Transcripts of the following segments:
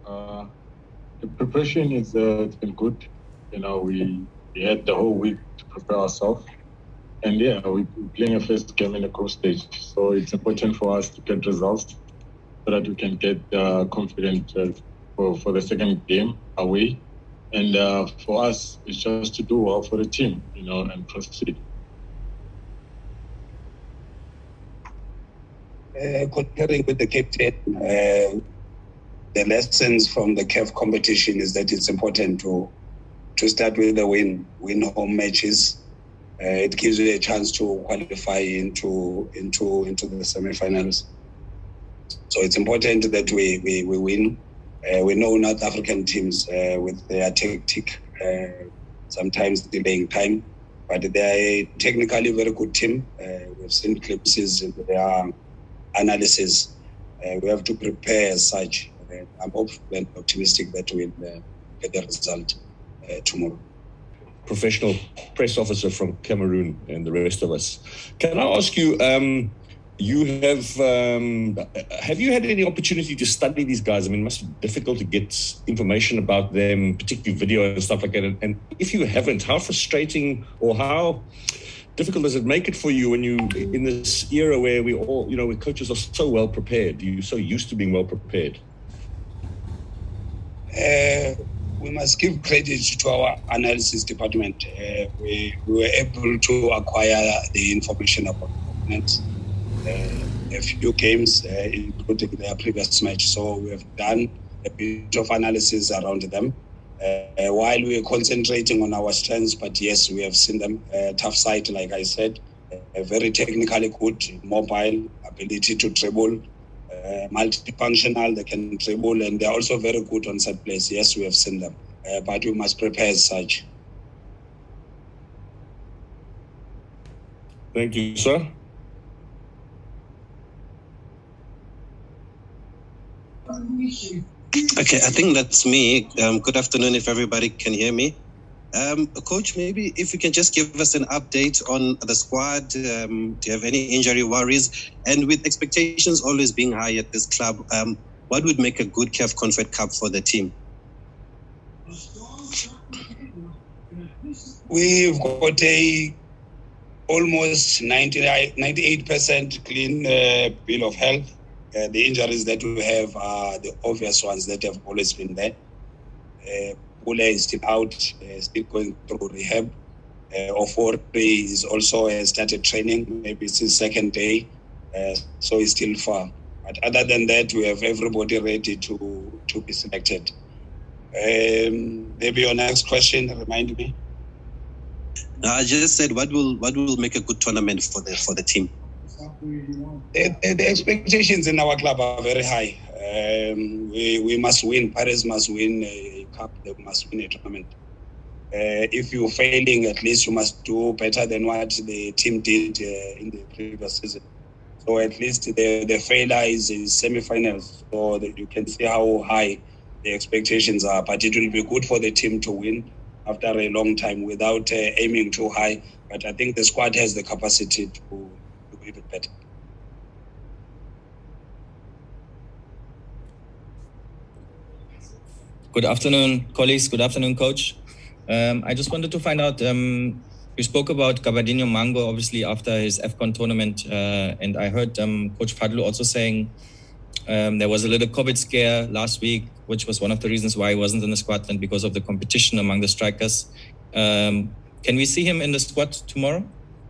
The preparation is it's been good. You know, we had the whole week to prepare ourselves. And yeah, we're playing a first game in the group stage. So it's important for us to get results so that we can get confident for the second game away. And for us, it's just to do well for the team, you know, and proceed. Comparing with the captain, the lessons from the CAF competition is that it's important to start with a win home matches. It gives you a chance to qualify into the semi-finals. So it's important that we win. We know North African teams with their tactic, sometimes delaying time, but they are a technically very good team. We've seen glimpses in their analysis. We have to prepare as such. I'm hopeful and optimistic that we'll get the result tomorrow. Professional press officer from Cameroon and the rest of us. Can I ask you, you have you had any opportunity to study these guys? I mean, it must be difficult to get information about them, particularly video and stuff like that. And if you haven't, how frustrating or how difficult does it make it for you when you, in this era where we all, you know, where coaches are so well prepared, you're so used to being well prepared? We must give credit to our analysis department. We were able to acquire the information about the opponents, a few games, including their previous match. So we have done a bit of analysis around them while we are concentrating on our strengths. But yes, we have seen them. Tough side, like I said, very technically good, mobile, ability to dribble. Multifunctional, they can dribble, and they're also very good on set plays. Yes, we have seen them, but we must prepare as such. Thank you, sir. Okay, I think that's me. Good afternoon, if everybody can hear me. Coach, maybe if you can just give us an update on the squad. Do you have any injury worries? And with expectations always being high at this club, what would make a good CAF Confed Cup for the team? We've got a almost 98% clean bill of health. The injuries that we have are the obvious ones that have always been there. Bule is still out, still going through rehab. Ofori is also started training, maybe it's his second day, so he's still far. But other than that, we have everybody ready to be selected. Maybe your next question, remind me. I just said, what will make a good tournament for the team? The expectations in our club are very high. We must win. Paris must win a cup. They must win a tournament. If you're failing, at least you must do better than what the team did in the previous season. So at least the failure is in semi-finals, so that you can see how high the expectations are. But it will be good for the team to win after a long time without aiming too high. But I think the squad has the capacity to do even better. Good afternoon, colleagues. Good afternoon, Coach. I just wanted to find out, you spoke about Gabadinho Mango, obviously, after his AFCON tournament. And I heard Coach Fadlu also saying there was a little COVID scare last week, which was one of the reasons why he wasn't in the squad and because of the competition among the strikers. Can we see him in the squad tomorrow?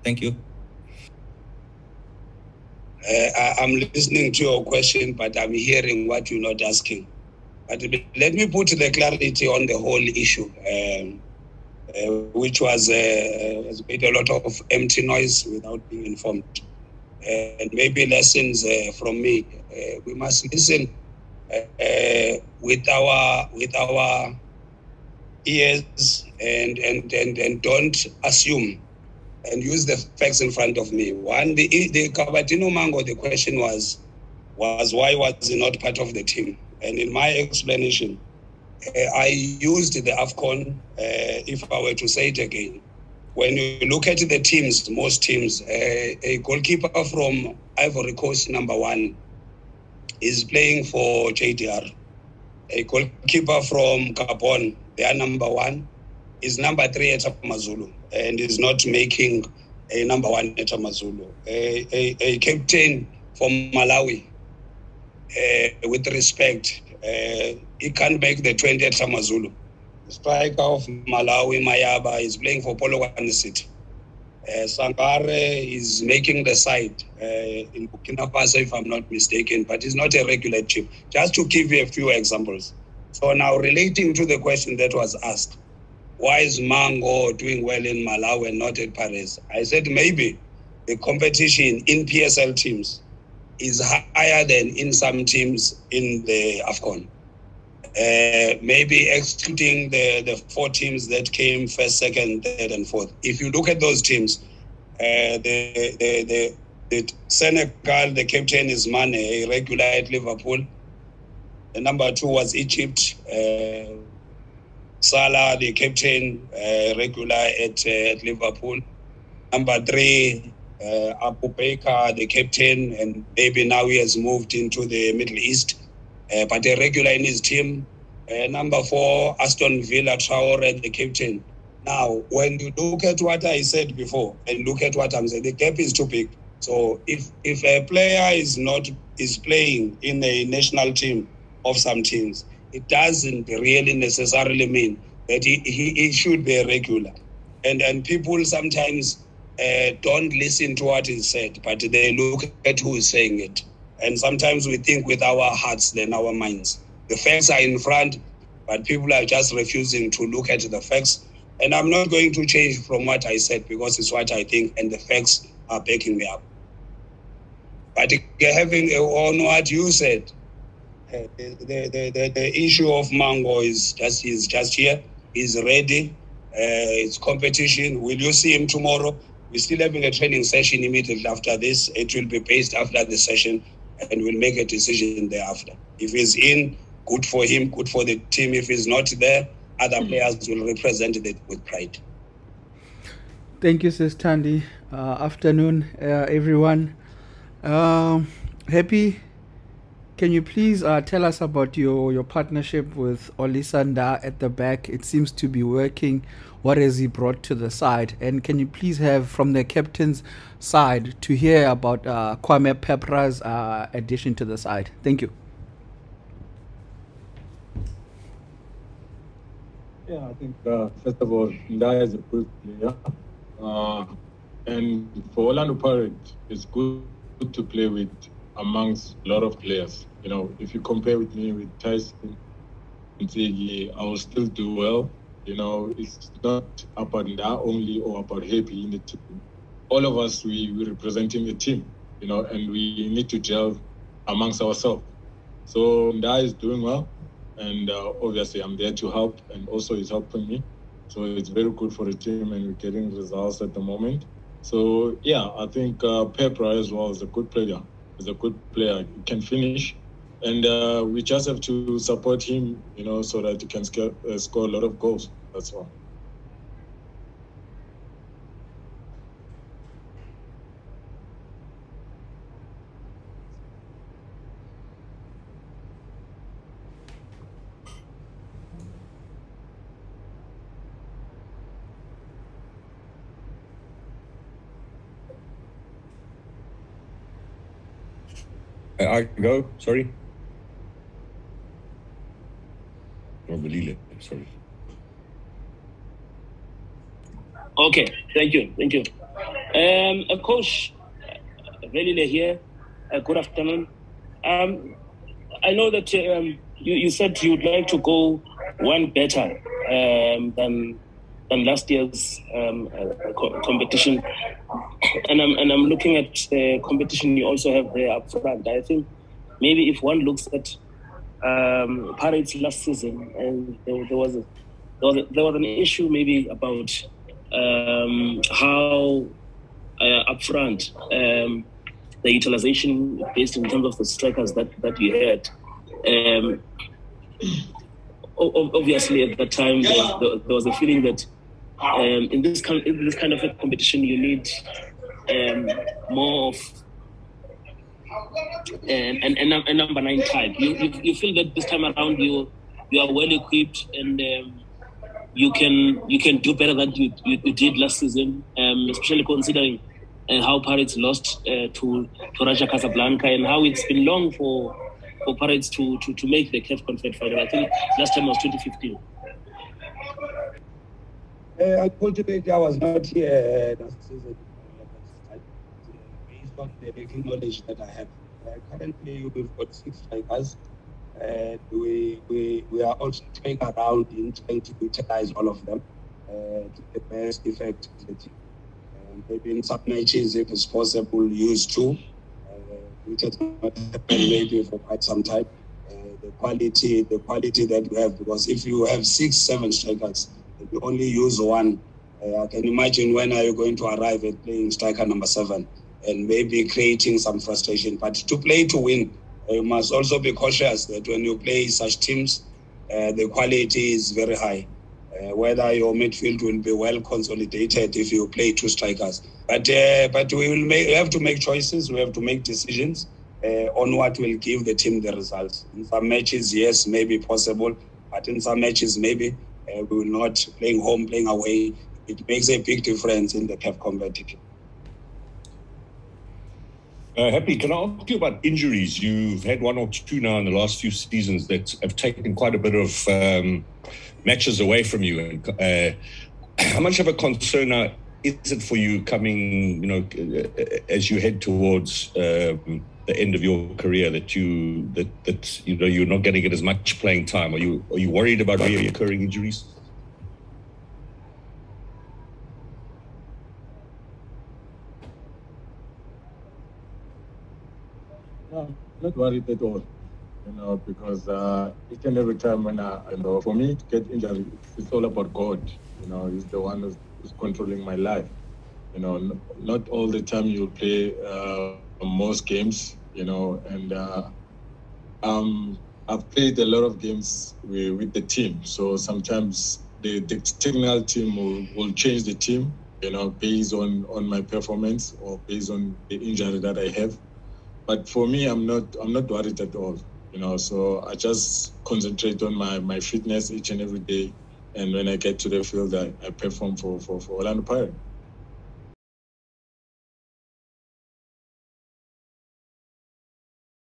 Thank you. I'm listening to your question, but I'm hearing what you're not asking. But let me put the clarity on the whole issue, which was has made a lot of empty noise without being informed. And maybe lessons from me. We must listen with our ears and don't assume and use the facts in front of me. One, the Gabadinho Mango, the question was why was he not part of the team? And in my explanation, I used the AFCON, if I were to say it again. When you look at the teams, most teams, a goalkeeper from Ivory Coast, #1, is playing for JDR. A goalkeeper from Gabon, they are number 1, is number 3 at Amazulu and is not making a number 1 at Amazulu. A captain from Malawi, with respect, he can't make the 20 at Amazulu. The striker of Malawi, Mayaba, is playing for Polokwane City. Sankare is making the side in Burkina Faso, if I'm not mistaken, but he's not a regular chip. Just to give you a few examples. So now, relating to the question that was asked, why is Mango doing well in Malawi and not at Paris? I said maybe the competition in PSL teams is higher than in some teams in the AFCON. Maybe excluding the 4 teams that came first, second, third, and fourth. If you look at those teams, the Senegal, the captain is Mane, a regular at Liverpool. The number 2 was Egypt. Salah, the captain, regular at Liverpool. Number 3, Abu Bakr, the captain, and maybe now he has moved into the Middle East. But a regular in his team. Number 4, Aston Villa, Saoura, the captain. Now, when you look at what I said before and look at what I'm saying, the gap is too big. So if a player is playing in a national team of some teams, it doesn't really necessarily mean that he should be a regular. And people sometimes don't listen to what is said, but they look at who is saying it. And sometimes we think with our hearts than our minds. The facts are in front, but people are just refusing to look at the facts. And I'm not going to change from what I said because it's what I think, and the facts are backing me up. But having on what you said, the issue of Mango is just here. He's ready. It's competition. Will you see him tomorrow? We're still having a training session immediately after this. It will be based after the session, and we'll make a decision thereafter. If he's in, good for him, good for the team. If he's not there, other players will represent it with pride. Thank you, Sis Thandi. Afternoon, everyone. Happy, can you please tell us about your partnership with Olisanda at the back? It seems to be working. What has he brought to the side? And can you please have, from the captain's side, to hear about Kwame Pepra's addition to the side? Thank you. Yeah, I think, first of all, Ndaya is a good player. And for Orlando Pirates, it's good to play with amongst a lot of players. You know, if you compare with me with Tyson and Ziggy, I will still do well. You know, it's not about Nda only or about Happy in the team. All of us, we're representing the team, you know, and we need to gel amongst ourselves. So Nda is doing well. And obviously, I'm there to help, and also he's helping me. So it's very good for the team, and we're getting results at the moment. So, yeah, I think Pepra as well is a good player. He's a good player. He can finish. And we just have to support him, you know, so that he can score a lot of goals. That's all. I go, sorry. Or Belile, sorry. Okay, thank you. Coach Belile here. Good afternoon. I know that you said you'd like to go one better than last year's competition, and I'm looking at the competition you also have there up front. I think maybe if one looks at Pirates last season, and there was an issue maybe about how up front the utilization based in terms of the strikers that you had. Obviously, at that time, there was a feeling that in this kind of a competition, you need more of number 9 type. You feel that this time around you are well equipped and you can do better than you did last season, especially considering how Pirates lost to Raja Casablanca and how it's been long for Pirates to make the CAF Confederation final. I think last time was 2015. Unfortunately, I was not here last season. Based on the working knowledge that I have, currently we've got 6 strikers, and we are also trying around in trying to utilize all of them to the best effect of the team. Maybe in some matches, if it's possible, use 2, which has not happened maybe for quite some time. The quality that we have, because if you have 6, 7 strikers, if you only use 1, I can imagine when are you going to arrive at playing striker number 7 and maybe creating some frustration. But to play to win, you must also be cautious that when you play such teams, the quality is very high. Whether your midfield will be well consolidated if you play 2 strikers. But we have to make choices, we have to make decisions on what will give the team the results. In some matches, yes, maybe possible, but in some matches, maybe we will not. Playing home, playing away, it makes a big difference in the CAF competition. Happy, can I ask you about injuries? You've had 1 or 2 now in the last few seasons that have taken quite a bit of matches away from you. And how much of a concern now is it for you coming, as you head towards the end of your career that you're not going to get as much playing time? Are you worried about recurring injuries? No, not worried at all. Because each and every time when for me to get injured, it's all about God. He's the one who's controlling my life. Not all the time you play most games. And I've played a lot of games with the team. So sometimes the technical team will change the team, based on my performance or based on the injury that I have. But for me, I'm not worried at all. So I just concentrate on my fitness each and every day, and when I get to the field, I perform for Orlando Pirates.